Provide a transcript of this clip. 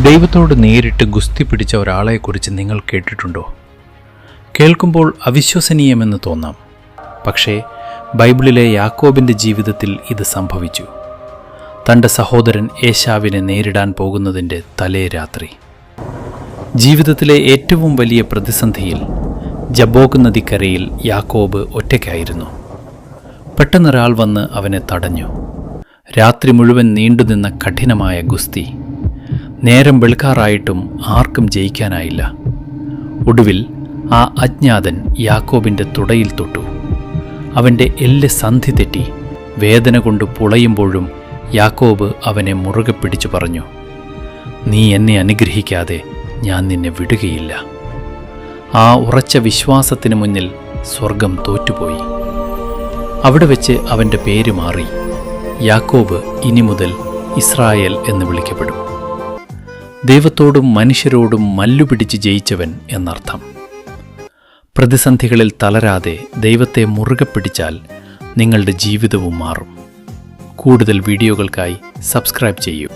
ദൈവത്തോട് നേരിട്ട് ഗുസ്തി പിടിച്ച ഒരാളെക്കുറിച്ച് നിങ്ങൾ കേട്ടിട്ടുണ്ടോ? കേൾക്കുമ്പോൾ അവിശ്വസനീയമെന്ന് തോന്നാം. പക്ഷേ ബൈബിളിലെ യാക്കോബിൻ്റെ ജീവിതത്തിൽ ഇത് സംഭവിച്ചു. തൻ്റെ സഹോദരൻ ഏശാവിനെ നേരിടാൻ പോകുന്നതിൻ്റെ തലേ രാത്രി ജീവിതത്തിലെ ഏറ്റവും വലിയ പ്രതിസന്ധിയിൽ ജബോക്ക് നദിക്കരയിൽ യാക്കോബ് ഒറ്റയ്ക്കായിരുന്നു. പെട്ടെന്നൊരാൾ വന്ന് അവനെ തടഞ്ഞു. രാത്രി മുഴുവൻ നീണ്ടുനിന്ന കഠിനമായ ഗുസ്തി. നേരം വെളുക്കാറായിട്ടും ആർക്കും ജയിക്കാനായില്ല. ഒടുവിൽ ആ അജ്ഞാതൻ യാക്കോബിൻ്റെ തുടയിൽ തൊട്ടു. അവൻ്റെ എല്ല് സന്ധി തെറ്റി. വേദന കൊണ്ട് പുളയുമ്പോഴും യാക്കോബ് അവനെ മുറുകെ പിടിച്ചു പറഞ്ഞു, "നീ എന്നെ അനുഗ്രഹിക്കാതെ ഞാൻ നിന്നെ വിടുകയില്ല." ആ ഉറച്ച വിശ്വാസത്തിന് മുന്നിൽ സ്വർഗം തോറ്റുപോയി. അവിടെ വെച്ച് അവൻ്റെ പേര് മാറി. യാക്കോബ് ഇനി മുതൽ ഇസ്രായേൽ എന്ന് വിളിക്കപ്പെടും. ദൈവത്തോടും മനുഷ്യരോടും മല്ലുപിടിച്ച് ജയിച്ചവൻ എന്നർത്ഥം. പ്രതിസന്ധികളിൽ തളരാതെ ദൈവത്തെ മുറുകെ പിടിച്ചാൽ നിങ്ങളുടെ ജീവിതവും മാറും. കൂടുതൽ വീഡിയോകൾക്കായി സബ്സ്ക്രൈബ് ചെയ്യൂ.